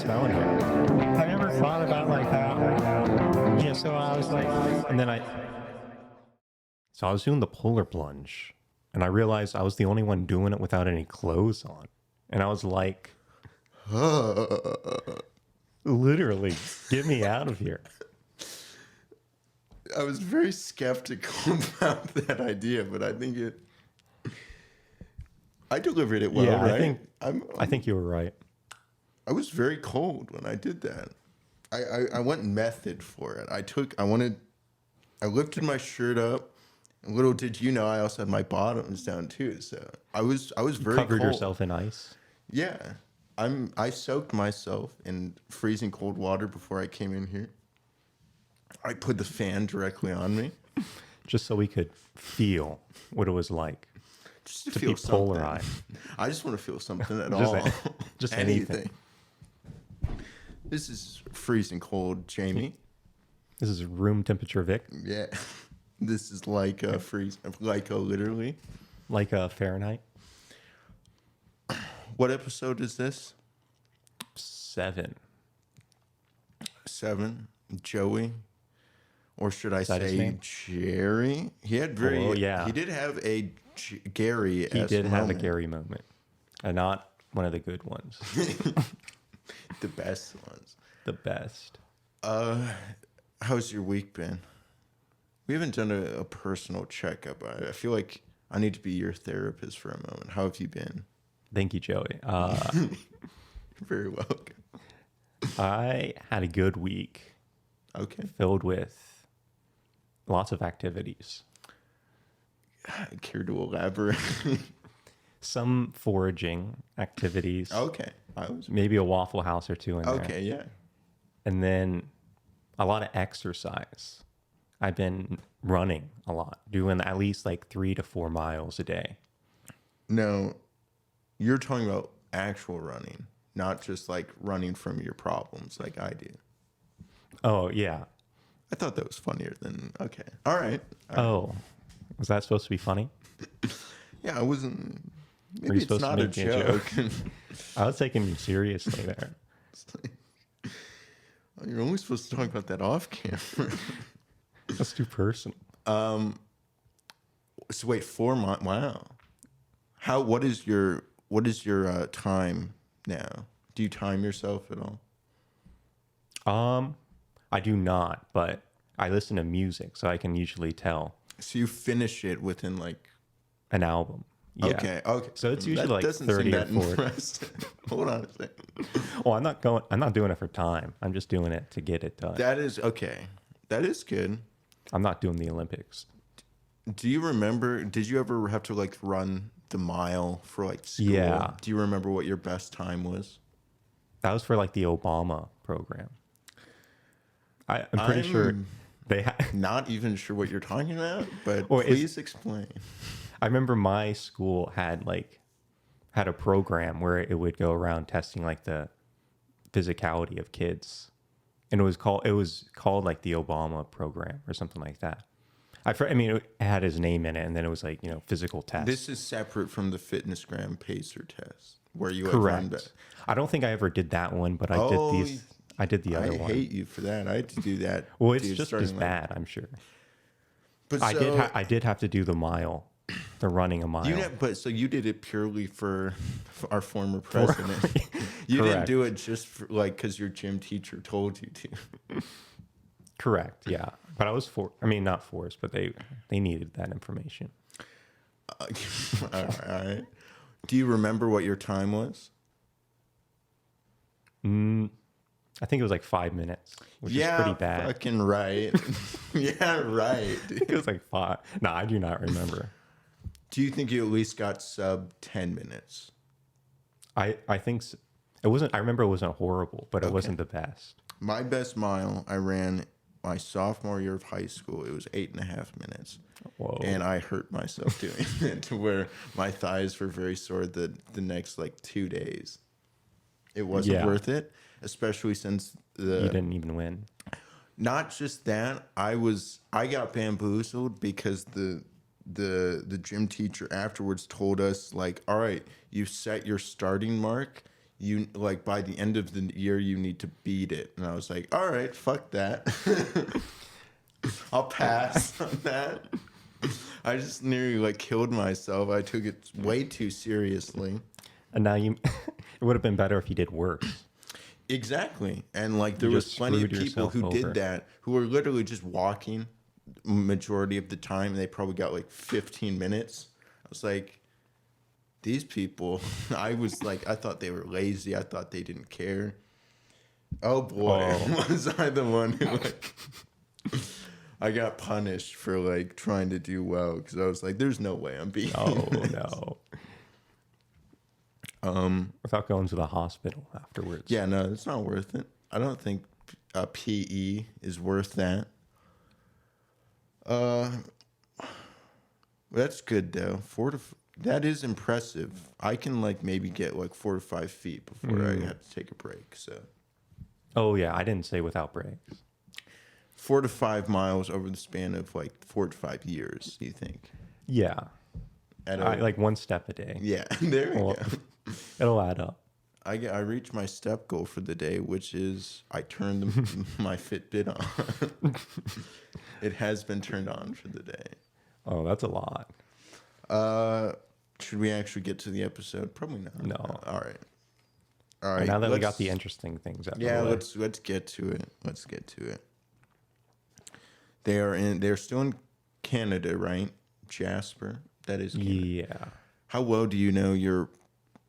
smell in here. Have you ever thought about like how? Yeah. So I was like, and then so I was doing the polar plunge, and I realized I was the only one doing it without any clothes on, and I was like, literally, get me out of here. I was very skeptical about that idea, but I think I delivered it well, Yeah, right? I think you were right. I was very cold when I did that. I went method for it. I lifted my shirt up. And little did you know, I also had my bottoms down too. So I was very Covered cold. yourself in ice. Yeah, I soaked myself in freezing cold water before I came in here. I put the fan directly on me. Just so we could feel what it was like Just to to feel be something. polarized. I just want to feel something at Just all. just anything. This is freezing cold, Jamie. This is room temperature Vic, Yeah. This is like a literally. like a Fahrenheit. What episode is this? 7. 7. Joey. Or should I that his say name? Jerry? He had yeah. He did have a Gary. He did have a Gary moment, and not one of the good ones. The best ones. The best. How's your week been? We haven't done a personal checkup. I feel like I need to be your therapist for a moment. How have you been? Thank you, Joey. You're very welcome. I had a good week Okay. filled with lots of activities. Care to elaborate? Some foraging activities. Okay. Maybe a Waffle House or two in there. Okay, yeah. And then a lot of exercise. I've been running a lot, doing at least like 3 to 4 miles a day. No, you're talking about actual running, not just like running from your problems like I do. Oh, yeah. I thought that was funnier than, okay. All right. Oh, was that supposed to be funny? Yeah, I wasn't, Were maybe you it's supposed to not a make me a joke? joke. I was taking you seriously there. You're only supposed to talk about that off camera. That's too personal. So wait, 4 months. Wow. What is your time now? Do you time yourself at all? I do not, but I listen to music, so I can usually tell So you finish it within like. an album. Yeah. Okay. So it's usually That like doesn't 30 seem or that 40. impressive. Hold on a second. Well, I'm not doing it for time. I'm just doing it to get it done. That is okay. That is good. I'm not doing the Olympics. Do you remember? Did you ever have to like run the mile for like school? Yeah. Do you remember what your best time was? That was for like the Obama program. I'm pretty sure they had. Not even sure what you're talking about, but Well, please explain. I remember my school had a program where it would go around testing like the physicality of kids, and it was called like the Obama program or something like that. I mean, it had his name in it, and then it was like, physical tests. This is separate from the FitnessGram Pacer test, where you had Correct. run that. I don't think I ever did that one, but I did the other I one. hate you for that. I had to do that. Well, it's dude, just starting as like- bad, I'm sure. But I did have to do the mile, the running a mile. So you did it purely for our former president. You didn't Correct. do it just for, like because your gym teacher told you to. Correct. Yeah, but I was not forced, but they needed that information. All right. Do you remember what your time was? I think it was like 5 minutes, which is pretty bad. Fucking right. Yeah, right. It was like 5. No, I do not remember. Do you think you at least got sub 10 minutes? I think it wasn't. I remember it wasn't horrible, but it wasn't the best. My best mile I ran my sophomore year of high school. It was 8.5 minutes. Whoa. And I hurt myself doing it to where my thighs were very sore the next like 2 days. It wasn't worth it, especially since You didn't even win. Not just that, I got bamboozled because the gym teacher afterwards told us like, all right, you set your starting mark, you like by the end of the year you need to beat it. And I was like, all right, fuck that. I'll pass on that. I just nearly like killed myself. I took it way too seriously. And now it would have been better if you did worse. Exactly. And like there You was just plenty of screwed people yourself who over. did that, who were literally just walking majority of the time. They probably got like 15 minutes. I was like, these people, I was like, I thought they were lazy. I thought they didn't care. Oh boy, was I the one who like, I got punished for like trying to do well because I was like, there's no way I'm beating this. No. Without going to the hospital afterwards. Yeah, no, it's not worth it. I don't think PE is worth that. That's good though. That is impressive. I can like maybe get like 4 to 5 feet before I have to take a break. So. Oh yeah, I didn't say without breaks. 4 to 5 miles over the span of like 4 to 5 years. Do you think? Yeah, like 1 step a day. Yeah, there we go. It'll add up. I reached my step goal for the day, which is I turned my Fitbit on. It has been turned on for the day. Oh, that's a lot. Should we actually get to the episode? Probably not. No. All right. And now that we got the interesting things out. Yeah, let's get to it. Let's get to it. They're still in Canada, right? Jasper. That is Canada. Yeah. How well do you know your?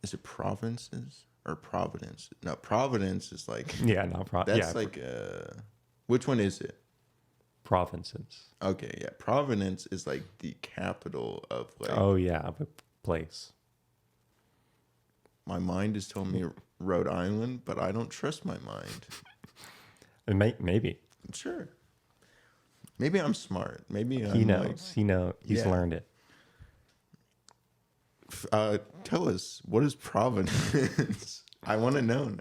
Is it provinces or Providence? No, Providence is like. Yeah, no problem. That's like which one is it? Provinces. Okay, yeah. Providence is like the capital of like. Oh yeah, of a place. My mind is telling me Rhode Island, but I don't trust my mind. Maybe. Sure. Maybe I'm smart. Maybe He knows. Like, He's learned it. Tell us, what is Providence? I want to know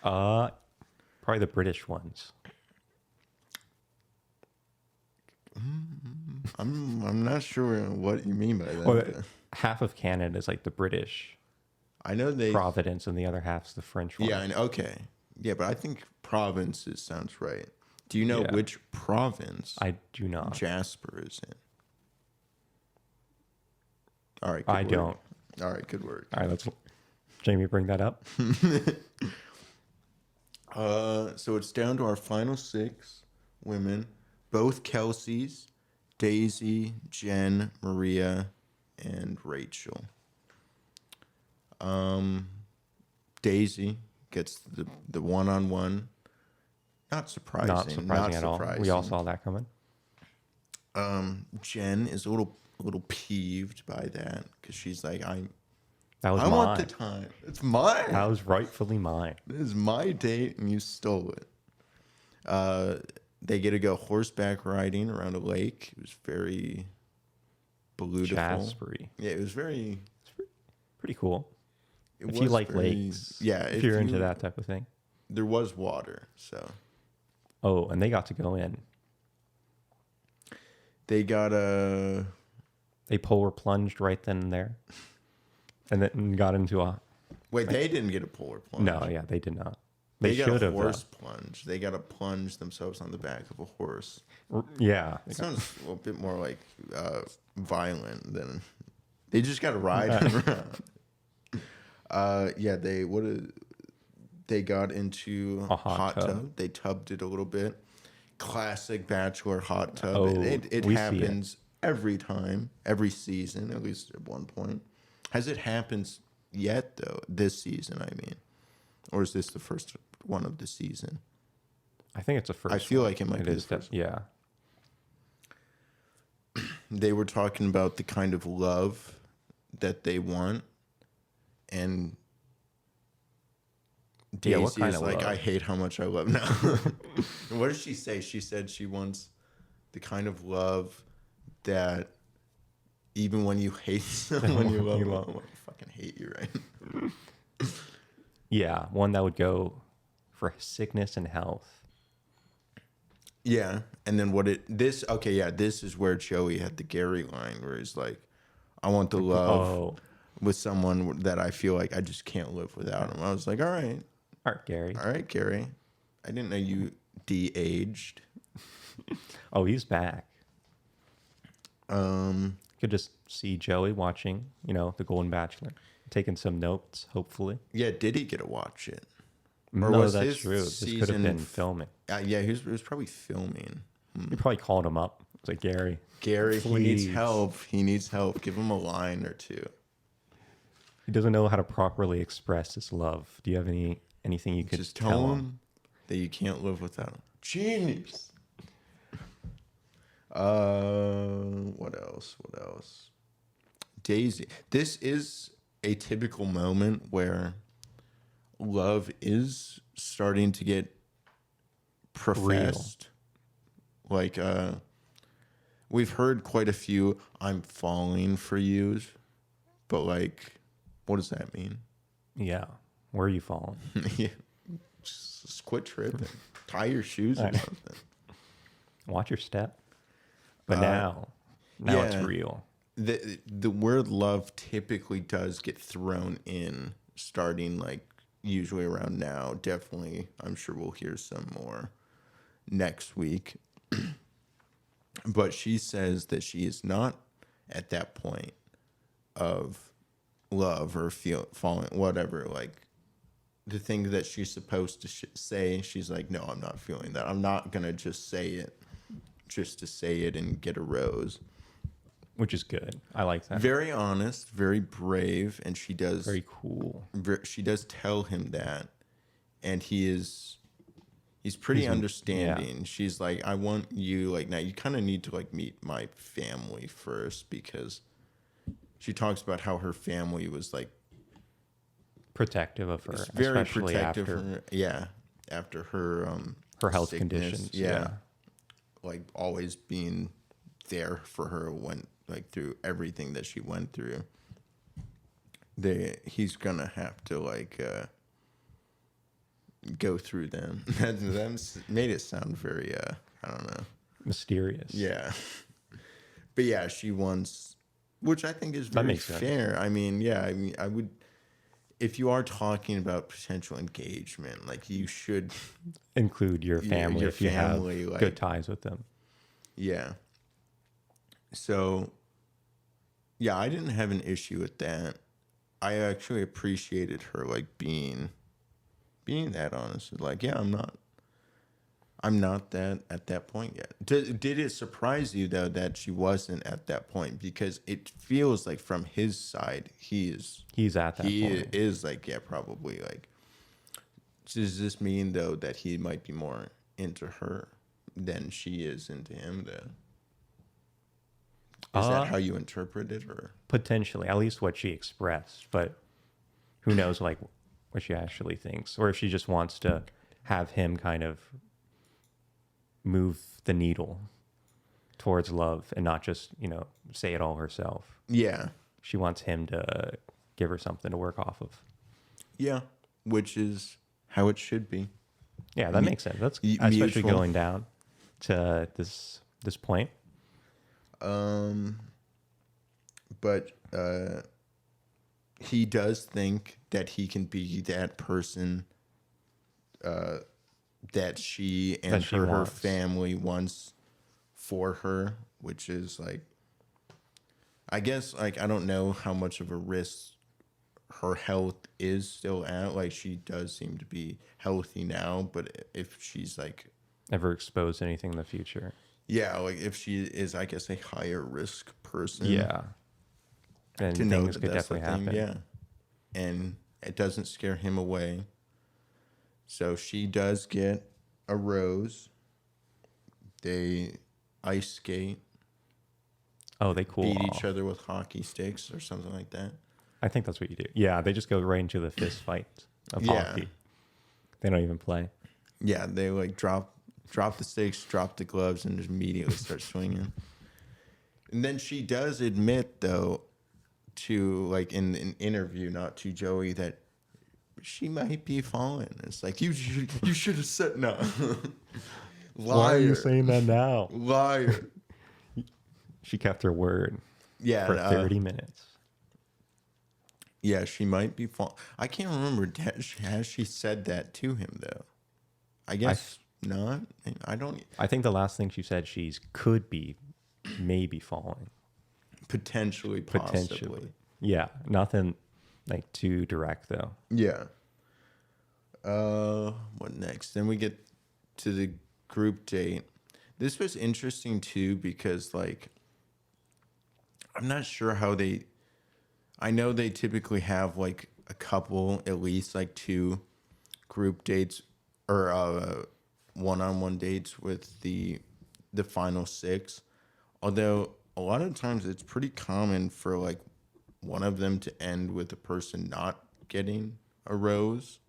now. Probably the British ones. I'm not sure what you mean by that. Well, half of Canada is like the British I know they Providence, and the other half's the French one. Yeah, okay. Yeah, but I think provinces sounds right. Do you know Yeah. which province I do not. Jasper is in? All right. I don't. All right, good work. All right, let's. Jamie, bring that up. So it's down to our final 6 women, both Kelseys, Daisy, Jen, Maria, and Rachel. Daisy gets the one-on-one. Not surprising. Not surprising at all. We all saw that coming. Jen is a little peeved by that because she's like, I mine. want the time. It's mine. That was rightfully mine. This is my date, and you stole it. They get to go horseback riding around a lake. It was very beautiful. Jaspery. Yeah, it was very. Pretty cool. It If you was like very- lakes. yeah. If you're into that type of thing. There was water, so Oh, and they got to go in. they got a. They polar plunged right then and there. And then got into a. Wait, they didn't get a polar plunge. No, yeah, they did not. They got should a have. horse plunge. They got to plunge themselves on the back of a horse. Yeah. It sounds a bit more like violent than. They just got to ride around. Yeah, they got into A hot tub. tub. They tubbed it a little bit. Classic Bachelor hot tub. Oh, it we see happens every time, every season, at least at one point. Has it happened yet, though? This season, I mean. Or is this the first one of the season? I think it's the first. I feel one. like it might be the first one. Yeah. They were talking about the kind of love that they want. And Daisy what kind is of like, love? I hate how much I love now. What did she say? She said she wants the kind of love that even when you hate someone you love, I fucking hate you, right? Yeah, one that would go for sickness and health. Yeah, and then this is where Joey had the Gary line where he's like, I want the love with someone that I feel like I just can't live without him. I was like, all Art Gary. right, Gary. I didn't know you de-aged. Oh, he's back. Um, Could just see Joey watching, the Golden Bachelor, taking some notes, hopefully. yeah, did he get to watch it? Or No, was that's his true. This could have season been filming. Yeah, it was probably filming. You probably called him up. It's like, Gary, Gary, he needs please. help. He needs help. Give him a line or two. He doesn't know how to properly express his love. Do you have anything you could Just tell him that you can't live without him. Genius. What else? Daisy. This is a typical moment where love is starting to get professed. Like, we've heard quite a few "I'm falling for yous," but like, what does that mean? Yeah. Where are you falling? Yeah. Just quit tripping. Tie your shoes or something. Watch your step. But now it's yeah. real. The word love typically does get thrown in starting like usually around now. Definitely, I'm sure we'll hear some more next week. But she says that she is not at that point of love or falling, whatever. Like the thing that she's supposed to say, she's like, no, I'm not feeling that. I'm not going to just say it just to say it and get a rose. Which is good. I like that. Very honest, very brave, and she does very cool. She does tell him that, and he's pretty understanding. Yeah. She's like, I want you, like, now you kind of need to like meet my family first, because she talks about how her family was like protective of her, very especially protective after of her, after her health sickness. conditions. Yeah, like always being there for her when like through everything that she went through. He's gonna have to like go through them. That made it sound very I don't know, mysterious. Yeah, but yeah, she wants, which I think is very fair. I mean, I would, if you are talking about potential engagement, like you should include your family if you have like, good ties with them. Yeah. So, yeah, I didn't have an issue with that. I actually appreciated her like being that honest. Like, yeah, I'm not that at that point yet. Did it surprise you though that she wasn't at that point? Because it feels like from his side he's at that point. He is like, yeah, probably like. Does this mean though that he might be more into her than she is into him though? Is that how you interpret it, or potentially, at least what she expressed? But who knows, like what she actually thinks, or if she just wants to have him kind of move the needle towards love and not just say it all herself. Yeah, she wants him to give her something to work off of. Yeah, which is how it should be. Yeah, that makes sense. That's especially going down to this point. But he does think that he can be that person that she and her family wants for her, which is like, I guess, like, I don't know how much of a risk her health is still at. Like, she does seem to be healthy now, but if she's like ever exposed to anything in the future. Yeah, like if she is, I guess, a higher risk person. Yeah. And things could definitely happen. Yeah. And it doesn't scare him away. So she does get a rose. They ice skate. Oh, they beat each other with hockey sticks or something like that. I think that's what you do. Yeah, they just go right into the fist fight of hockey. They don't even play. Yeah, they like drop the sticks, drop the gloves, and just immediately start swinging. And then she does admit, though, to like in an interview, not to Joey, that she might be falling. It's like you should have said no. Liar. Why are you saying that now? Liar. She kept her word. Yeah, for 30 minutes. Yeah, she might be I can't remember. Has she said that to him though? I guess not. I don't. I think the last thing she said, she's could be maybe falling. Potentially, possibly. Potentially. Yeah. Nothing like too direct though. Yeah. What next? Then we get to the group date. This was interesting too because like I'm not sure how they. I know they typically have like a couple, at least like two group dates or one-on-one dates with the final six. Although a lot of times it's pretty common for like one of them to end with the person not getting a rose,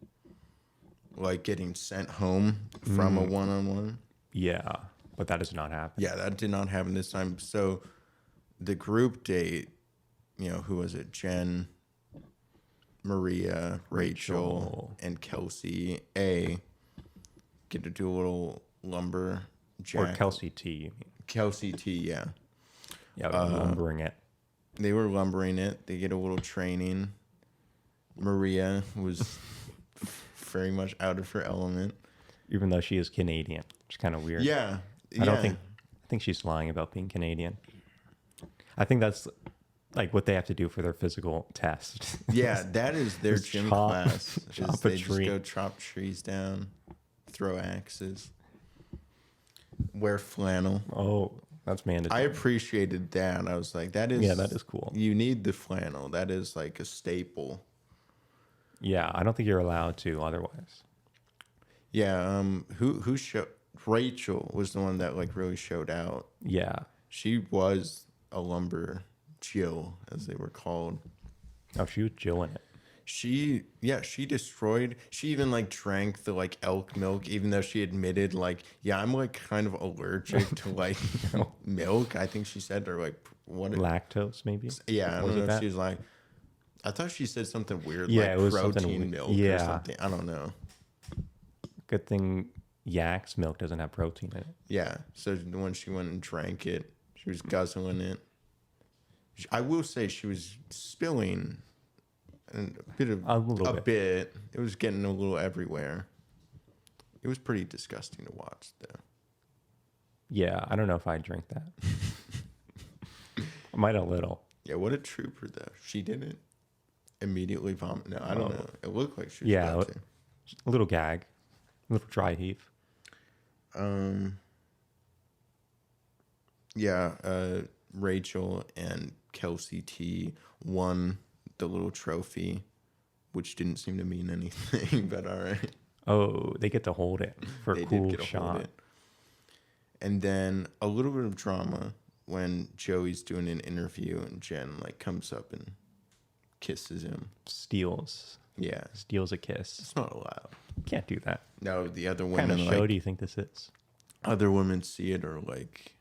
like getting sent home from a one-on-one. Yeah. But that does not happen. Yeah, that did not happen this time. So the group date, who was it? Jen, Maria, Rachel, and Kelsey A get to do a little lumber Or Kelsey T, you mean. Kelsey T, yeah. Yeah, lumbering it. They were lumbering it. They get a little training. Maria was very much out of her element. Even though she is Canadian, which is kind of weird. Yeah. I think she's lying about being Canadian. I think that's like what they have to do for their physical test. Yeah, that is their gym class. Chop They a just tree. go chop trees down, throw axes, wear flannel. Oh, that's I mandatory. appreciated that. I was like, that is cool. You need the flannel. That is like a staple. Yeah, I don't think you're allowed to otherwise. Yeah. Who showed? Rachel was the one that like really showed out. Yeah. She was a lumber Jill, as they were called. Oh, she was jilling it. She destroyed. She even like drank the like elk milk, even though she admitted like, yeah, I'm like kind of allergic to like milk. I think she said, or like Lactose, maybe. Yeah, I Was don't it know if that? she was like. I thought she said something weird, Yeah, like it was something protein milk or yeah. something. I don't know. Good thing yak's milk doesn't have protein in it. Yeah, so when she went and drank it, she was guzzling it. I will say she was spilling a bit. It was getting a little everywhere. It was pretty disgusting to watch, though. Yeah, I don't know if I'd drink that. I might a little. Yeah, what a trooper, though. She didn't immediately vomit. No, I don't know. It looked like she was about to. A little gag. A little dry heave. Rachel and Kelsey T won the little trophy, which didn't seem to mean anything, but all right. Oh, they get to hold it for a cool shot. And then a little bit of drama when Joey's doing an interview and Jen like comes up and kisses him. Steals a kiss. It's not allowed. Can't do that. No, the other What kind women of show do you think this is? Other women see it or like.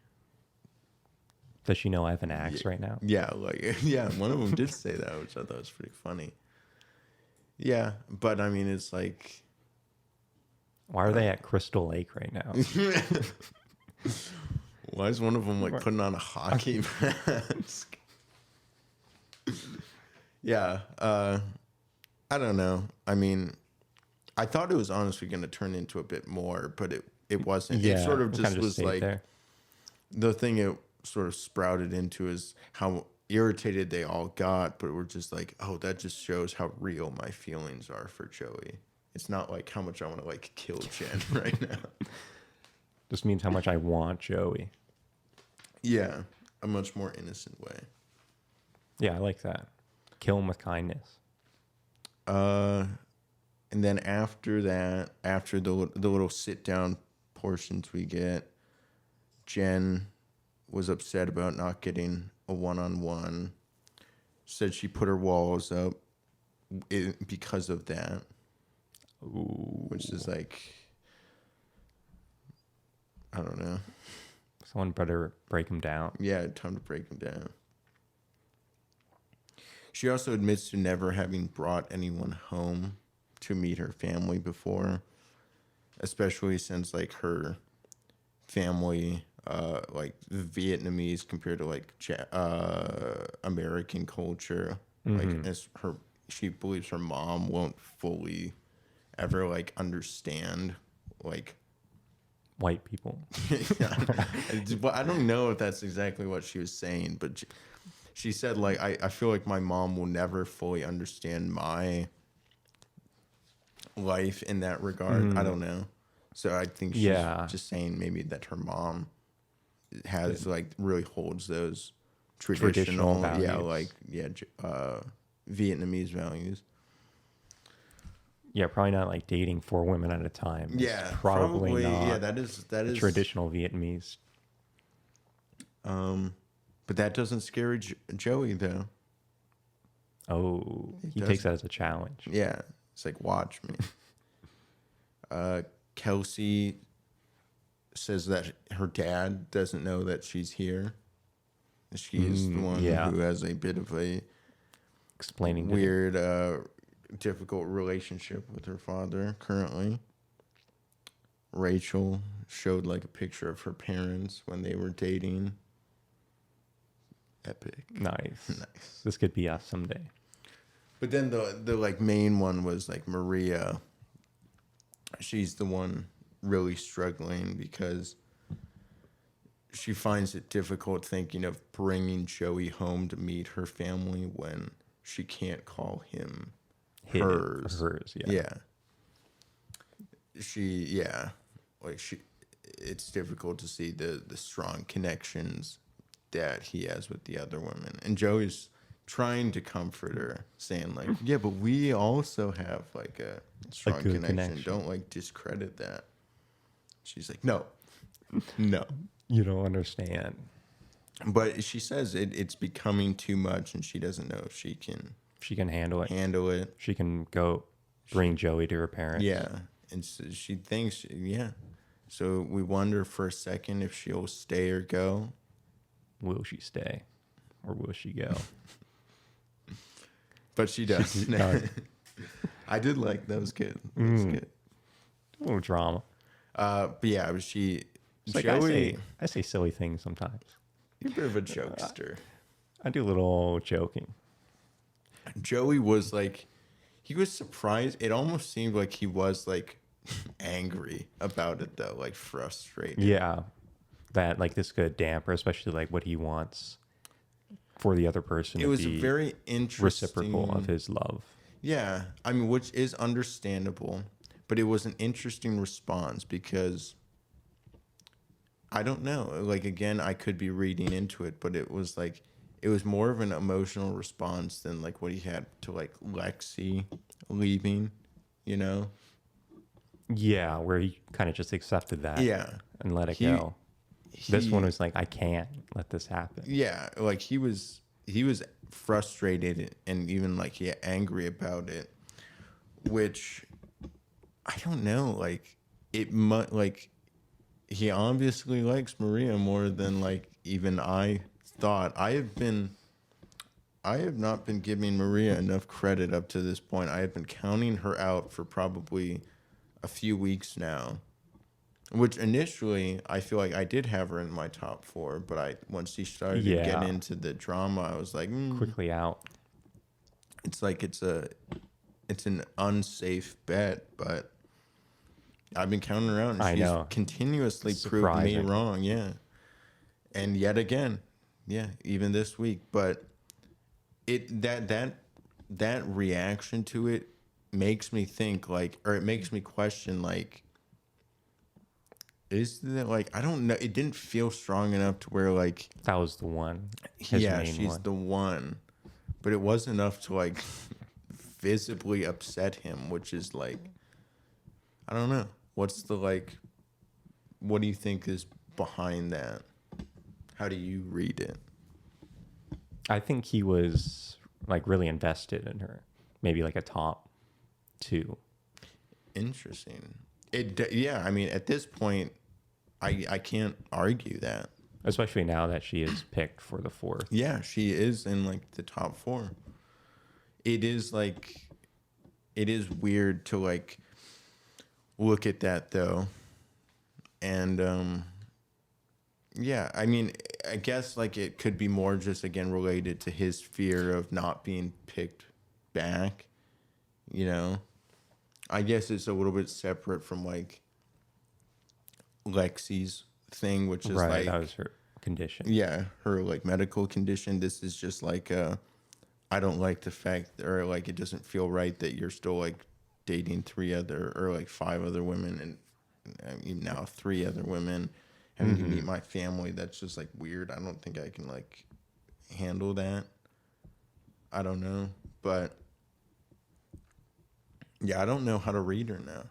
Does she know I have an axe right now? Yeah, one of them did say that, which I thought was pretty funny. Yeah, but I mean, it's like. Why are they at Crystal Lake right now? Why is one of them like putting on a hockey mask? Yeah, I don't know. I mean, I thought it was honestly going to turn into a bit more, but it wasn't. Yeah, it sort of just was like there. The thing it sort of sprouted into is how irritated they all got, but we're just like, oh, that just shows how real my feelings are for Joey. It's not like how much I want to like kill Jen right now. Just means how much I want Joey. Yeah, a much more innocent way. Yeah, I like that. Kill him with kindness. And then after that, after the little sit down portions we get, Jen was upset about not getting a one-on-one. Said she put her walls up because of that. Ooh. Which is like, I don't know. Someone better break him down. Yeah, time to break him down. She also admits to never having brought anyone home to meet her family before, especially since like her family, like Vietnamese compared to like American culture, like as her she believes her mom won't fully ever like understand like White people. yeah. But I don't know if that's exactly what she was saying, but she said like I feel like my mom will never fully understand my life in that regard. I don't know. So I think she's just saying maybe that her mom has like really holds those traditional values. Vietnamese values. Yeah, probably not like dating 4 women at a time. Yeah, It's probably not. Yeah, that is traditional Vietnamese. But that doesn't scare Joey though. Oh, he takes that as a challenge. Yeah, it's like watch me. Kelsey says that her dad doesn't know that she's here. She is the one who has a bit of a explaining weird, difficult relationship with her father currently. Rachel showed like a picture of her parents when they were dating. Epic. Nice. This could be us someday. But then the like main one was like Maria. She's the one really struggling because she finds it difficult thinking of bringing Joey home to meet her family when she can't call him hers. Yeah. It's difficult to see the strong connections that he has with the other women. And Joey's trying to comfort her, saying like, yeah, but we also have like a strong connection. Don't like discredit that. She's like, no. You don't understand. But she says it's becoming too much, and she doesn't know if she can handle it. She can go bring Joey to her parents. Yeah, and so she thinks, yeah. So we wonder for a second if she'll stay or go. Will she stay, or will she go? But she does. I did like those kids. A little drama. But yeah, she. Like Joey, I say silly things sometimes. You're a bit of a jokester. I do a little joking. Joey was like, he was surprised. It almost seemed like he was like angry about it though, like frustrated. Yeah, that like this could damper, especially like what he wants for the other person. It was very interesting, reciprocal of his love. Yeah, I mean, which is understandable, but it was an interesting response because I don't know. Like, again, I could be reading into it, but it was like, it was more of an emotional response than like what he had to like Lexi leaving, you know? Yeah, where he kind of just accepted that. Yeah. And let it go. This one was like, I can't let this happen. Yeah. Like he was frustrated and even like angry about it, which I don't know. Like it might like, he obviously likes Maria more than like even I thought. I have not been giving Maria enough credit up to this point. I have been counting her out for probably a few weeks now, which initially I feel like I did have her in my top 4, but once she started to get into the drama, I was like, quickly out. It's like it's an unsafe bet, but I've been counting her out, and she's continuously proved me wrong. Yeah, and yet again, even this week. But that reaction to it makes me think like, or it makes me question like, is that like, I don't know. It didn't feel strong enough to where like that was the one. She's the one, but it was enough to like visibly upset him, which is like, I don't know. What's the like, what do you think is behind that? How do you read it? I think he was like really invested in her. Maybe like a top 2. Interesting. I mean, at this point, I can't argue that. Especially now that she is picked for the 4th. Yeah, she is in like the top 4. It is weird to like look at that though. And I mean, I guess like it could be more just again related to his fear of not being picked back, you know. I guess it's a little bit separate from like Lexi's thing, which is Right, like, that was her condition. yeah, her like medical condition. This is just like I don't like the fact, or like it doesn't feel right that you're still like dating 3 other or like 5 other women, and I mean now 3 other women, having you meet my family. That's just like weird. I don't think I can like handle that. I don't know, but yeah, I don't know how to read her now.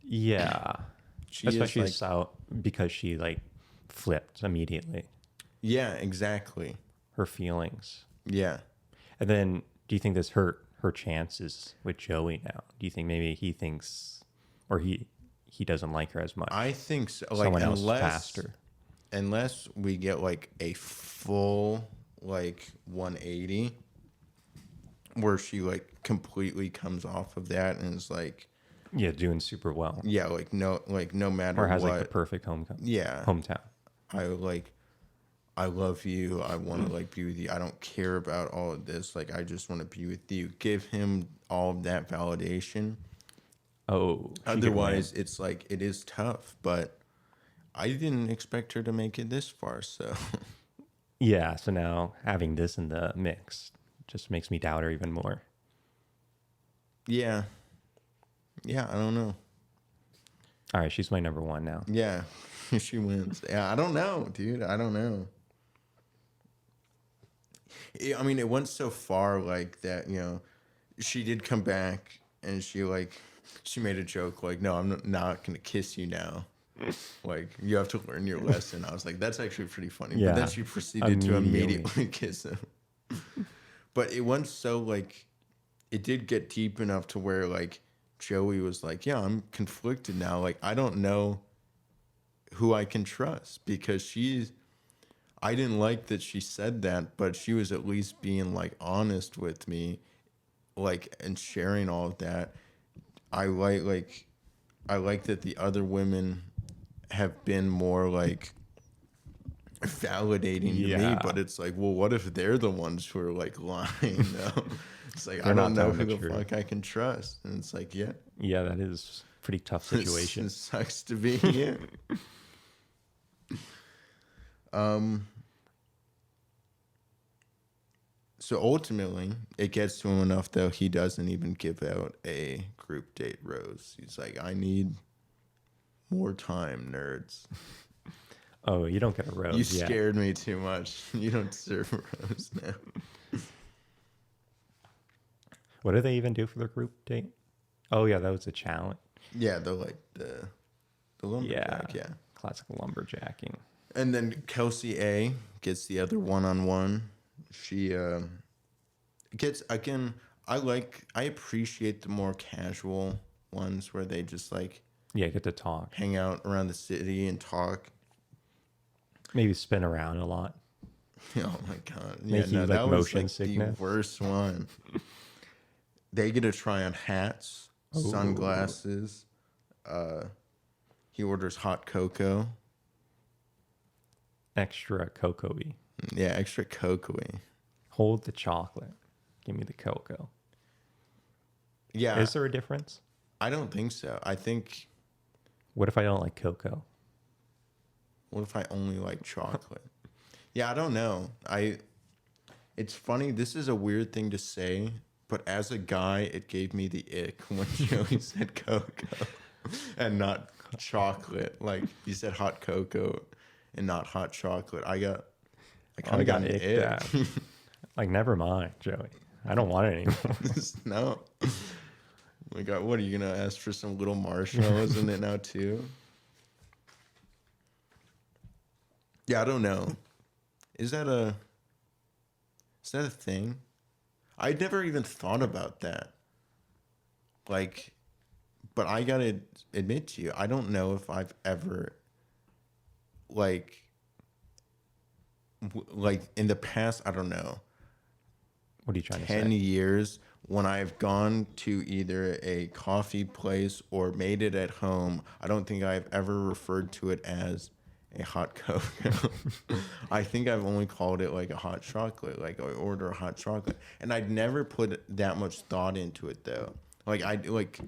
Yeah. She Especially is like, because she like flipped immediately yeah, exactly. her feelings. Yeah. And then do you think this hurt her chances with Joey now? Do you think maybe he thinks or he doesn't like her as much? I think so. Like, Someone else faster. unless we get like a full like 180 where she like completely comes off of that and is like, Yeah, doing super well. yeah, like no matter Or has what, like the perfect yeah, hometown. I love you. I want to like be with you. I don't care about all of this. Like, I just want to be with you. Give him all of that validation. Oh, she could Otherwise, win. it's like, it is tough, but I didn't expect her to make it this far. So, Yeah, so now having this in the mix just makes me doubt her even more. yeah. Yeah, I don't know. All right, she's my number one now. Yeah, she wins. Yeah, I don't know, dude. I don't know. I mean, it went so far like that, you know, she did come back and she made a joke like, no, I'm not going to kiss you now. Like, you have to learn your lesson. I was like, that's actually pretty funny. Yeah, But then she proceeded to immediately. immediately kiss him. But it went so like, it did get deep enough to where like Joey was like, yeah, I'm conflicted now. Like, I don't know who I can trust, because I didn't like that she said that, but she was at least being like honest with me, like, and sharing all of that. I like that the other women have been more like validating to me, Yeah. but it's like, well, what if they're the ones who are like lying though? It's like, They're I don't not know telling who the the truth. fuck I can trust. And it's like, yeah, Yeah, that is a pretty tough situation. it sucks to be here. So ultimately, it gets to him enough though he doesn't even give out a group date rose. He's like, I need more time, nerds. Oh, you don't get a rose. You Yeah. scared me too much. You don't deserve a rose now. What do they even do for their group date? Oh yeah, that was a challenge. Yeah, the lumberjack, yeah. Classical lumberjacking. And then Kelsey A gets the other one-on-one. She gets, again, I appreciate the more casual ones where they just like Yeah, get to talk. hang out around the city and talk. Maybe spin around a lot. Oh my god! Make you, like, that was motion like sickness. the worst one. They get to try on hats, sunglasses. He orders hot cocoa. Extra cocoa-y. Yeah, extra cocoa-y. Hold the chocolate. Give me the cocoa. Yeah, Is there a difference? I don't think so. I think, What if I don't like cocoa? what if I only like chocolate? Yeah, I don't know. It's funny. This is a weird thing to say, but as a guy, it gave me the ick when Joey said cocoa and not chocolate. Like, he said hot cocoa and not hot chocolate. I kind of got an icked ick. at. Like, never mind, Joey. I don't want it anymore. No. Oh my God, what are you gonna ask for, some little marshmallows in it now too? Yeah, I don't know. Is that a thing? I never even thought about that. Like, but I gotta admit to you, I don't know if I've ever like like in the past, I don't know, What are you trying to 10 say? years, when I've gone to either a coffee place or made it at home, I don't think I've ever referred to it as a hot cocoa. I think I've only called it like a hot chocolate, like I order a hot chocolate, and I'd never put that much thought into it though. Like I like,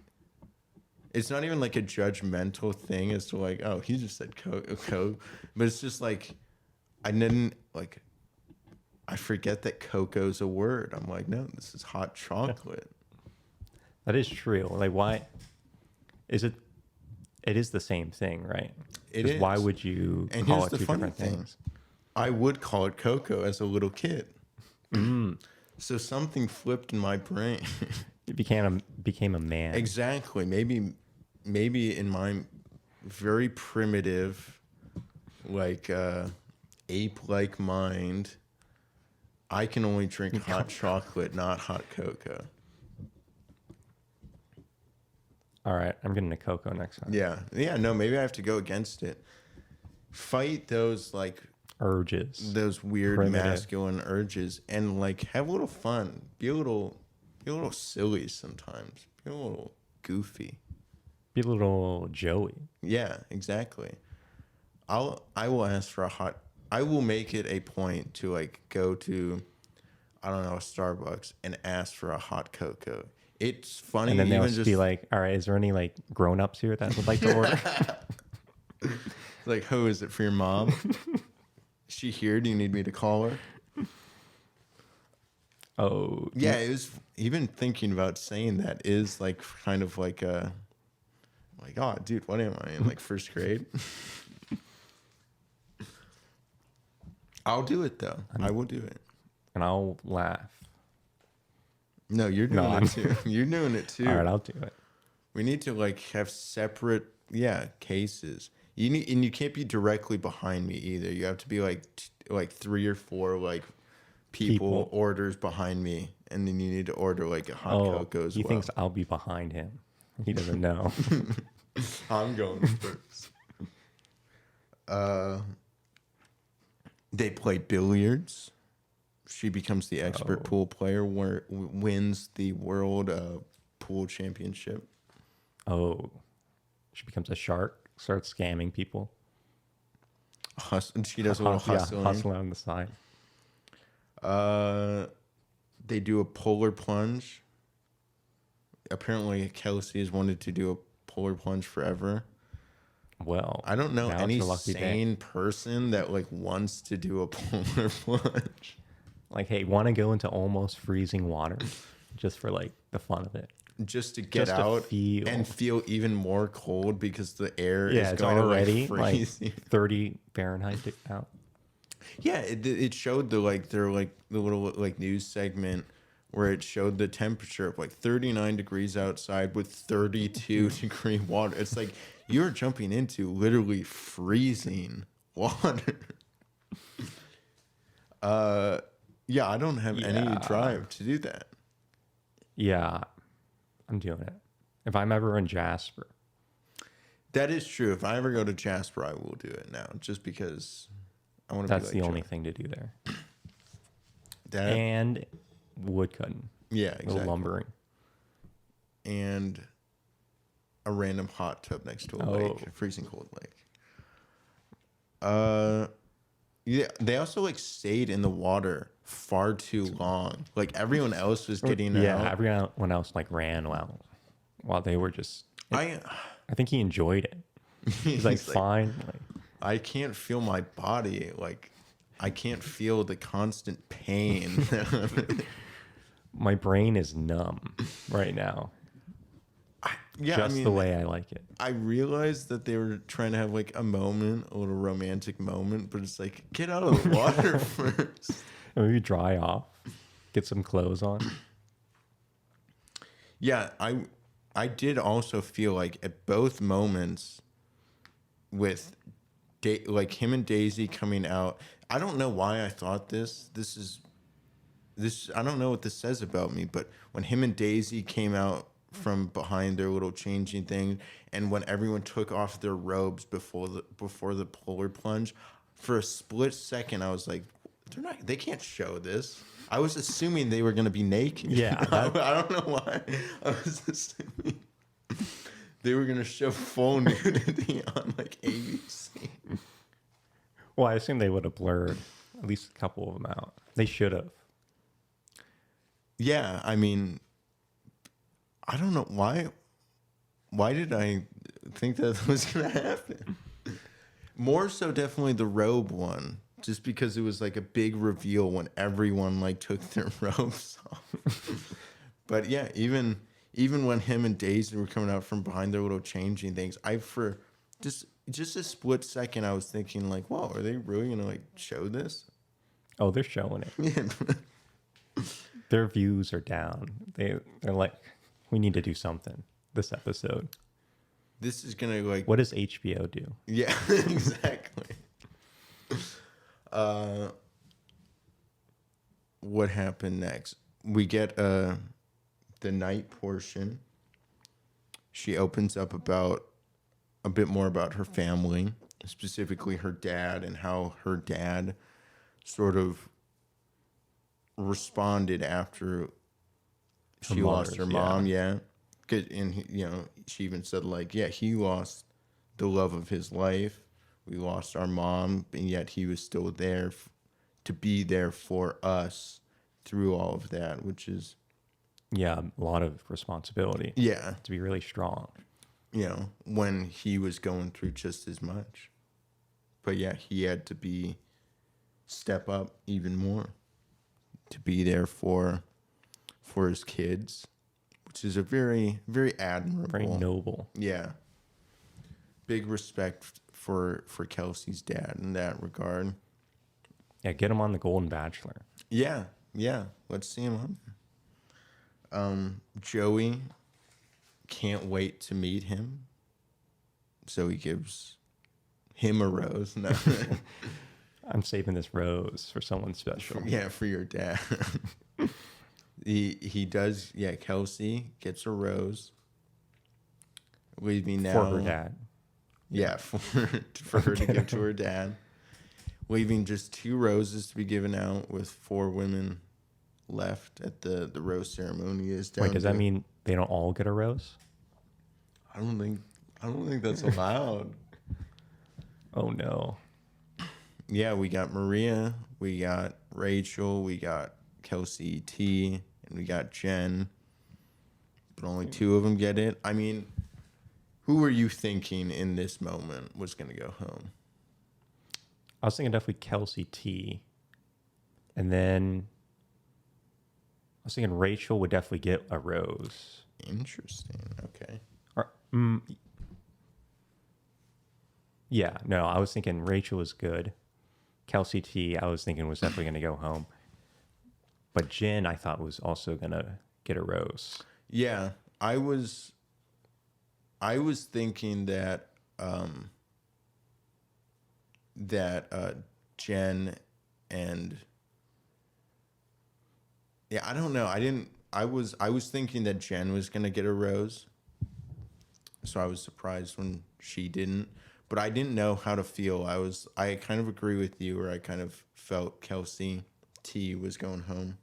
it's not even like a judgmental thing as to like, oh, he just said cocoa, but it's just like I didn't like. I forget that cocoa's a word. I'm like, no, this is hot chocolate. That is true. Like, why is it? It is the same thing, right? It 'Cause is. why would you And call here's it the two funny different thing. things? I would call it cocoa as a little kid. Mm. So something flipped in my brain. It became a man. Exactly. Maybe in my very primitive, like ape-like mind, I can only drink hot chocolate, not hot cocoa. All right, I'm getting a cocoa next time. Yeah. No, maybe I have to go against it. Fight those like Urges. those weird Primitive. masculine urges and like have a little fun. Be a little silly sometimes. Be a little goofy. Be a little Joey. Yeah, exactly. I will ask for a hot. I will make it a point to like go to, I don't know, a Starbucks and ask for a hot cocoa. It's funny, And then they'll even just be like, all right, is there any like grown-ups here that would like to order? like, who is it for your mom? Is she here? Do you need me to call her? Oh. Yeah, it was even thinking about saying that is like kind of like a like, oh dude, what am I in like first grade? I'll do it though. I will do it. And I'll laugh. No, you're doing No, it too. You're doing it too. All right, I'll do it. We need to like have separate cases. You need, and you can't be directly behind me either. You have to be like like 3 or 4 like people orders behind me, and then you need to order like a hot cocoa as he well. thinks I'll be behind him. He doesn't know. I'm going first. They play billiards. She becomes the expert pool player, wins the world pool championship. Oh, she becomes a shark, starts scamming people. She does a little hustling. Hustling on the side. They do a polar plunge. Apparently, Kelsey has wanted to do a polar plunge forever. Well, I don't know now any it's a lucky sane day. person that like wants to do a polar plunge. Like, hey, want to go into almost freezing water just for like the fun of it? Just to get Just to out feel. and feel even more cold because the air is It's going already to like like freeze. 30 Fahrenheit out. Yeah, it showed the like their like the little like news segment where it showed the temperature of like 39 degrees outside with 32 degree water. It's like you're jumping into literally freezing water. Yeah, I don't have any drive to do that. Yeah, I'm doing it. If I'm ever in Jasper, That is true. If I ever go to Jasper, I will do it now, just because I want to. that's be like the only Joe. thing to do there. That And wood cutting, yeah, a little exactly. lumbering. And a random hot tub next to a lake, a freezing cold lake. Yeah, they also like stayed in the water far too long. Like everyone else was getting out. Everyone else like ran while they were just. I think he enjoyed it. He's like, fine. Like, I can't feel my body. Like I can't feel the constant pain. my brain is numb right now. Yeah, Just the way I like it. I realized that they were trying to have like a moment, a little romantic moment, but it's like, get out of the water first. Maybe dry off, get some clothes on. Yeah, I did also feel like at both moments with like him and Daisy coming out, I don't know why I thought this. This I don't know what this says about me, but when him and Daisy came out from behind their little changing thing, and when everyone took off their robes before the polar plunge, for a split second I was like, they can't show this. I was assuming they were going to be naked. Yeah, I don't know why. I was assuming they were going to show full nudity on like ABC. Well, I assume they would have blurred at least a couple of them out. They should have. Yeah, I mean, I don't know why. Why did I think that was gonna happen? More so, definitely the robe one, just because it was like a big reveal when everyone like took their robes off. But yeah, even when him and Daisy were coming out from behind their little changing things, for just a split second, I was thinking like, "Wow, are they really gonna like show this?" Oh, they're showing it. Yeah, Their views are down. They're like, we need to do something this episode. this is gonna like. What does HBO do? Yeah, exactly. What happened next? We get the night portion. She opens up about a bit more about her family, specifically her dad, and how her dad sort of responded after she lost her mom. Yeah, and she even said like, yeah, he lost the love of his life. We lost our mom, and yet he was still there to be there for us through all of that, which is Yeah, a lot of responsibility. yeah, To be really strong. when he was going through just as much. But yeah, he had to step up even more to be there for his kids, which is a very, very admirable, Very noble. yeah, big respect for Kelsey's dad in that regard. Yeah, get him on the Golden Bachelor. Yeah, let's see him on there. Joey can't wait to meet him, so he gives him a rose. No. I'm saving this rose for someone special. Yeah, for your dad. he does. Yeah, Kelsey gets a rose. Leaving now For her dad. Yeah, for her to give to her dad. Leaving just 2 roses to be given out with 4 women left at the rose ceremony. Is down. Wait, does that mean they don't all get a rose? I don't think that's allowed. Oh no. Yeah, we got Maria, we got Rachel, we got Kelsey T, and we got Jen. But only 2 of them get it. I mean, who were you thinking in this moment was going to go home? I was thinking definitely Kelsey T. And then I was thinking Rachel would definitely get a rose. Interesting. Okay. Or, yeah, no, I was thinking Rachel was good. Kelsey T, I was thinking was definitely going to go home. But Jen, I thought was also going to get a rose. Yeah, I was thinking that Jen and yeah, I don't know. I was thinking that Jen was gonna get a rose, so I was surprised when she didn't. But I didn't know how to feel. I kind of agree with you, where I kind of felt Kelsey T was going home.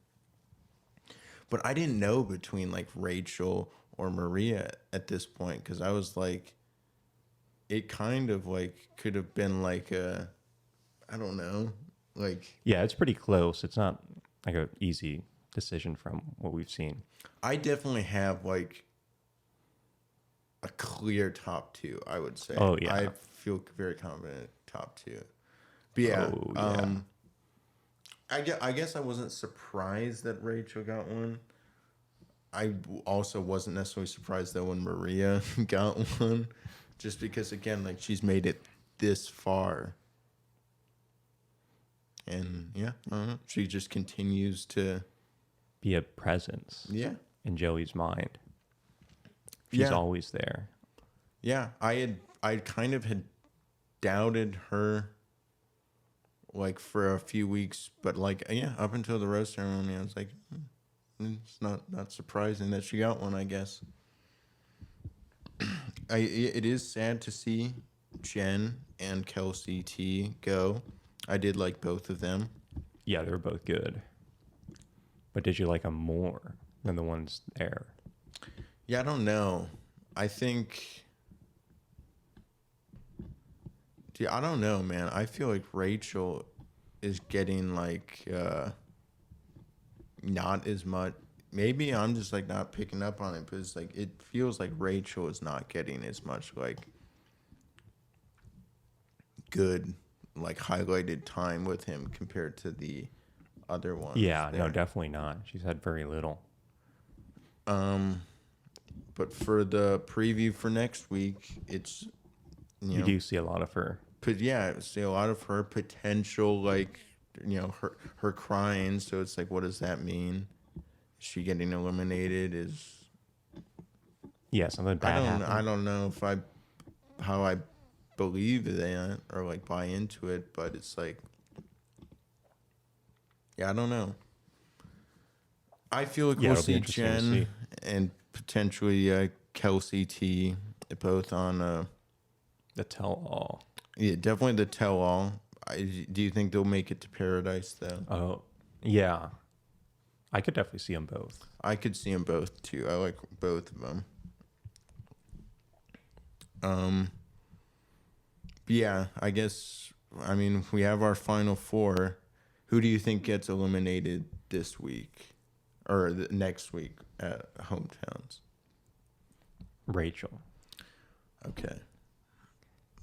But I didn't know between like Rachel or Maria at this point, because I was like, it kind of like could have been like I don't know, like. Yeah, it's pretty close. It's not like an easy decision from what we've seen. I definitely have like a clear top 2, I would say. Oh, yeah. I feel very confident top 2. But yeah, Oh, yeah. I guess I wasn't surprised that Rachel got one. I also wasn't necessarily surprised though when Maria got one, just because again, like, she's made it this far, and yeah, I don't know, she just continues to Be a presence in Joey's mind. She's always there. Yeah, I kind of had doubted her like for a few weeks, but like yeah, up until the rose ceremony, I was like, it's not surprising that she got one, I guess. It is sad to see Jen and Kelsey T go. I did like both of them. Yeah, they were both good. But did you like them more than the ones there? Yeah, I don't know. I think Dude, I don't know, man. I feel like Rachel is getting like not as much. Maybe I'm just like not picking up on it, but it's like it feels like Rachel is not getting as much like good like highlighted time with him compared to the other ones. Yeah, no, there. definitely not. She's had very little. But for the preview for next week, it's You do see a lot of her. but yeah, see a lot of her potential like her crying. So it's like, what does that mean? Is she getting eliminated? Yeah, something bad happened. I don't know if how I believe that or like buy into it, but it's like, yeah, I don't know. I feel like Yeah, we'll it'll be see interesting to Jen see. and potentially Kelsey T both on The tell-all. yeah, definitely the tell all. Do you think they'll make it to paradise though? Oh, yeah. I could definitely see them both. I could see them both too. I like both of them. Yeah, I guess. I mean, we have our final four. Who do you think gets eliminated this week or next week at hometowns? Rachel. Okay.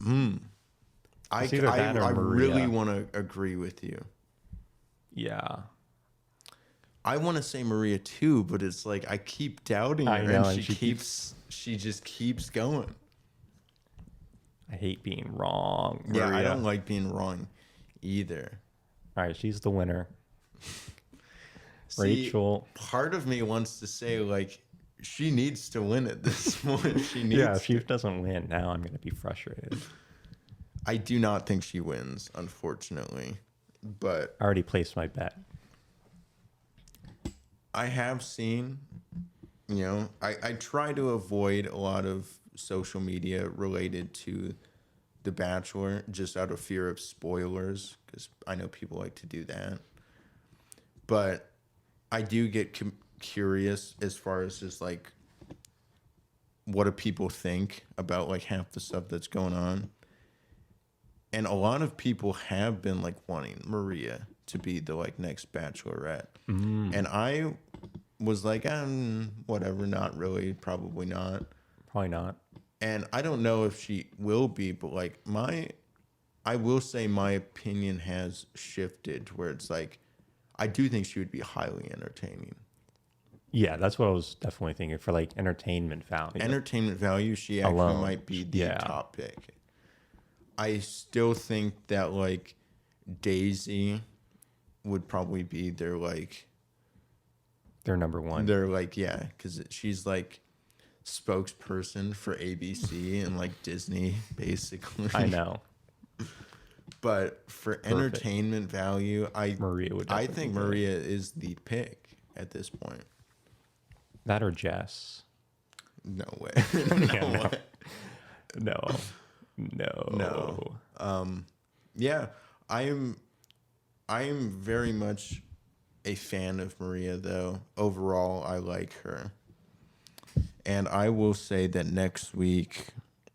It's either that or I Maria. really want to agree with you. Yeah. I want to say Maria too, but it's like I keep doubting her, I know, and and she just keeps going. I hate being wrong. Yeah, I Maria. don't like being wrong either. All right, she's the winner. See, Rachel. part of me wants to say like she needs to win at this point. She needs. Yeah, if she doesn't win, now I'm going to be frustrated. I do not think she wins, unfortunately, but I already placed my bet. I have seen, I try to avoid a lot of social media related to The Bachelor just out of fear of spoilers because I know people like to do that. But I do get curious as far as just like what do people think about like half the stuff that's going on. And a lot of people have been like wanting Maria to be the like next Bachelorette. And I was like, whatever, not really, probably not. Probably not. And I don't know if she will be, but like I will say my opinion has shifted to where it's like, I do think she would be highly entertaining. Yeah, that's what I was definitely thinking for like entertainment value. Entertainment value, she actually Alone. might be the Yeah. top pick. I still think that like Daisy would probably be their like They're number one. they're like yeah, because she's like spokesperson for ABC and like Disney basically. I know. But for entertainment value, Maria would I definitely think be Maria is the pick at this point. That or Jess. No way. Yeah, no. Yeah, I am very much a fan of Maria though. Overall, I like her. And I will say that next week,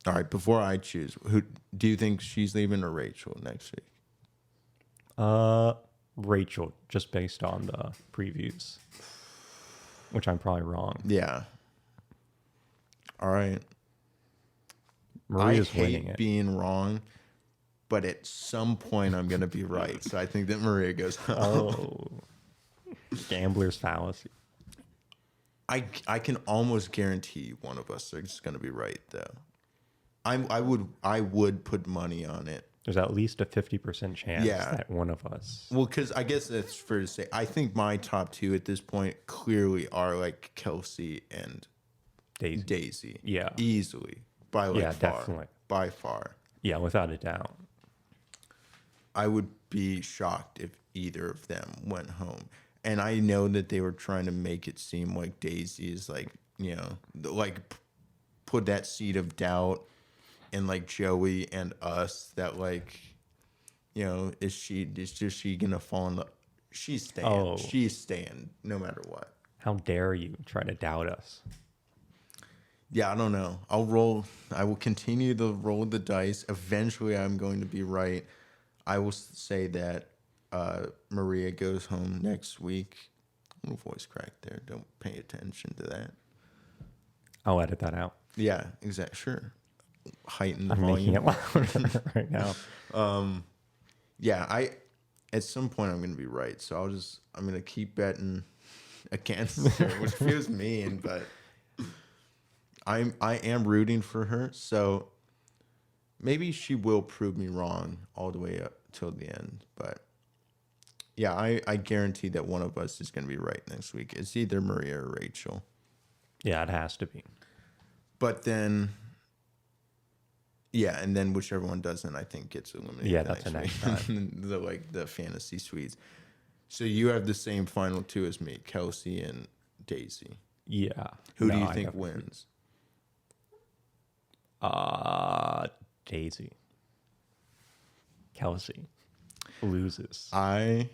all right, before I choose, who do you think she's leaving or Rachel next week? Rachel, just based on the previews, which I'm probably wrong. Yeah. All right. Maria's I hate winning it. being wrong, but at some point I'm gonna be right. So I think that Maria goes home. Oh, gambler's fallacy. I can almost guarantee one of us is gonna be right though. I would put money on it. There's at least a 50% chance that one of us. Well, because I guess that's fair to say. I think my top two at this point clearly are like Kelsey and Daisy. Yeah. Easily. By like Yeah, far. definitely. By far. Yeah, without a doubt. I would be shocked if either of them went home. And I know that they were trying to make it seem like Daisy is like, like put that seed of doubt in like Joey and us that like, is she gonna fall in love? She's staying. Oh. She's staying no matter what. How dare you try to doubt us? Yeah, I don't know. I will continue to roll the dice. Eventually, I'm going to be right. I will say that Maria goes home next week. A little voice crack there. Don't pay attention to that. I'll edit that out. Yeah, exactly. Sure. Heighten the I'm volume. making it louder right now. Yeah, at some point I'm going to be right. So I'm going to keep betting against her, which feels mean, but I am rooting for her. So maybe she will prove me wrong all the way up till the end. But yeah, I guarantee that one of us is going to be right next week. It's either Maria or Rachel. Yeah, it has to be. But then, yeah, and then whichever one doesn't, I think gets eliminated. Yeah, that's the next time. the fantasy suites. So you have the same final two as me, Kelsey and Daisy. Yeah. Who do you think wins? Daisy. Kelsey loses. I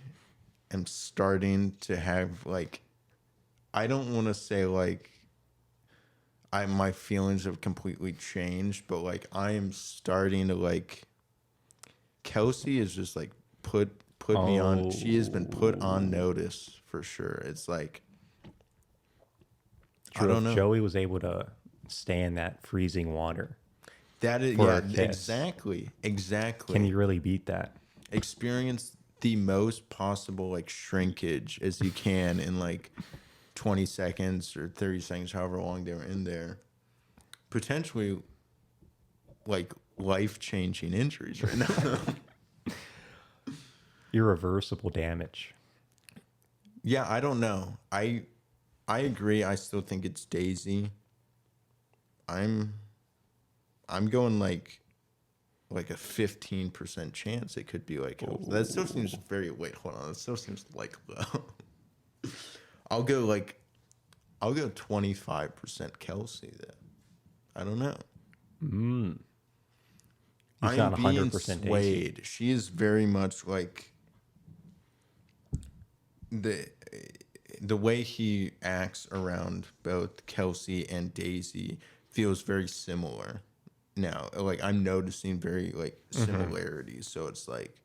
am starting to have like, I don't want to say like, my feelings have completely changed, but like I am starting to like, Kelsey is just like put me on. She has been put on notice for sure. It's like, True, I don't know. Joey was able to stay in that freezing water. That is, for yeah, a kiss. exactly. Can you really beat that? Experience the most possible like shrinkage as you can in like 20 seconds or 30 seconds, however long they were in there. Potentially like life-changing injuries right now. Irreversible damage. Yeah, I don't know. I agree. I still think it's Daisy. I'm going like a 15% chance it could be like that still seems very wait, hold on. That still seems like low. I'll go 25% Kelsey then. I don't know. He's I'm not being 100% swayed. Daisy. She is very much like the way he acts around both Kelsey and Daisy feels very similar now. Like I'm noticing very like similarities. So it's like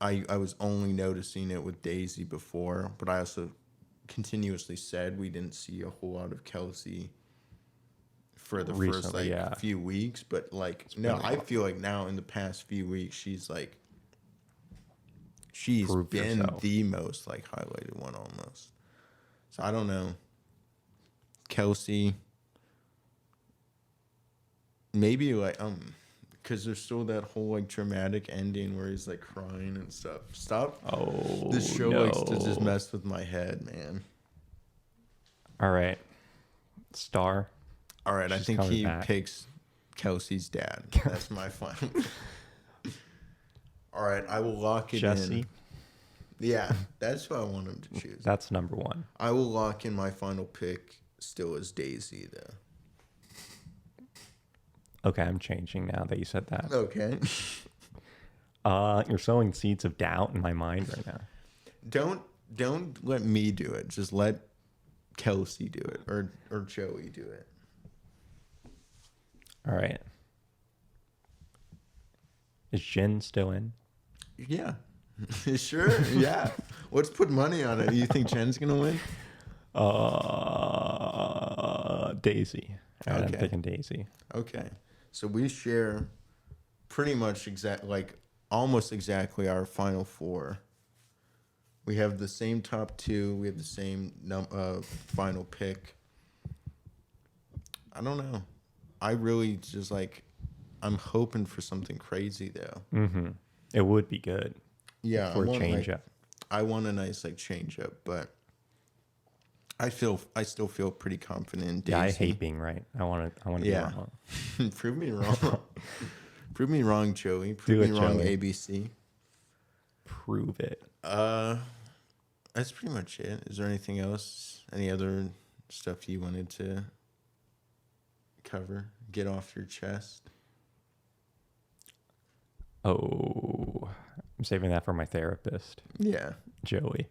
I was only noticing it with Daisy before, but I also continuously said we didn't see a whole lot of Kelsey for the Recently, first few weeks. But like no, I feel like now in the past few weeks she's Prove been yourself. the most like highlighted one almost. So I don't know. Kelsey, maybe like because there's still that whole like dramatic ending where he's like crying and stuff. Stop. Oh, This show no. likes to just mess with my head, man. All right. Star. All right, I She's think coming he back. picks Kelsey's dad. That's my final. All right, I will lock it in. Jesse. Yeah, that's what I want him to choose. That's number one. I will lock in my final pick still as Daisy, though. Okay, I'm changing now that you said that. Okay. You're sowing seeds of doubt in my mind right now. Don't let me do it. Just let Kelsey do it or Joey do it. All right. Is Jin still in? Yeah. Sure. Yeah. Let's put money on it. You think Jen's gonna win? Daisy. All right, Okay. I'm picking Daisy. Okay. So we share pretty much almost exactly our final four. We have the same top two. We have the same final pick. I don't know. I really just I'm hoping for something crazy though. Mm-hmm. It would be good. Yeah, For a change up. I want a nice change up, but I still feel pretty confident in Daisy. Yeah, I hate being right. I want to be wrong. Prove me wrong. Prove me wrong, Joey. Do Prove it, me wrong, Joey. ABC. Prove it. That's pretty much it. Is there anything else? Any other stuff you wanted to cover? Get off your chest? Oh, I'm saving that for my therapist, Yeah. Joey.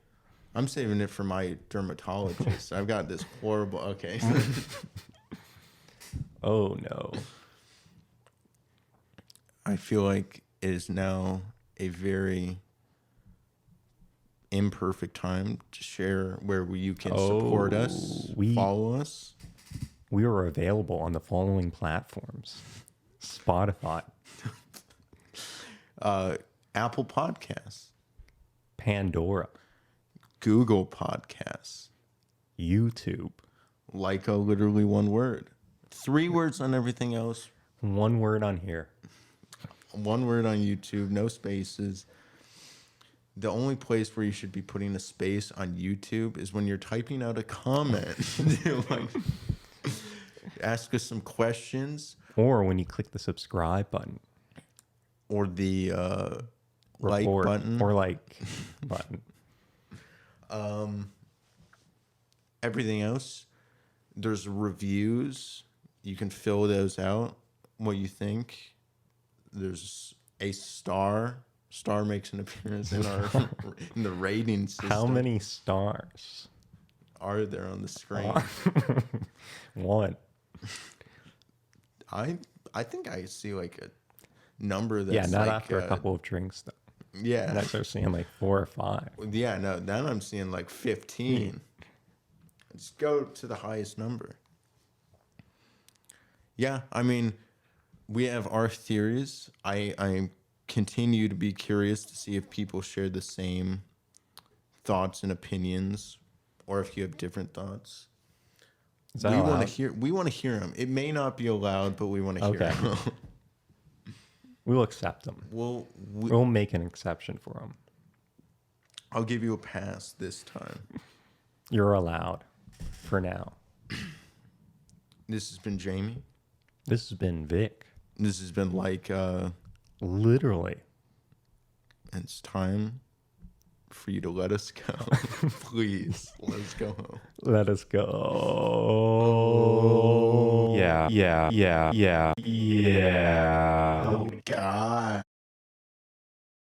I'm saving it for my dermatologist. I've got this horrible. Okay. Oh no. I feel like it is now a very imperfect time to share where you can support us, follow us. We are available on the following platforms: Spotify, Apple Podcasts, Pandora, Google Podcasts, YouTube. Lyco, literally one word. 3 words on everything else. One word on here. 1 word on YouTube, no spaces. The only place where you should be putting a space on YouTube is when you're typing out a comment. Like, ask us some questions. Or when you click the subscribe button. Or the like Report, button. Or like button. Everything else, there's reviews. You can fill those out, what you think. There's a star. Star makes an appearance in the rating system. How many stars are there on the screen? 1. I think I see like a number that's Yeah, not like, after a couple of drinks though. Yeah. And I start seeing like 4 or 5. Yeah, no, then I'm seeing like 15. Let's go to the highest number. Yeah, I mean, we have our theories. I continue to be curious to see if people share the same thoughts and opinions, or if you have different thoughts. Is that we want allowed? to hear. We want to hear them. It may not be allowed, but we want to hear them. We'll accept them. We'll make an exception for them. I'll give you a pass this time. You're allowed for now. This has been Jamie. This has been Vic. This has been like literally. And it's time for you to let us go. Please, let us go home. Let us go. Yeah.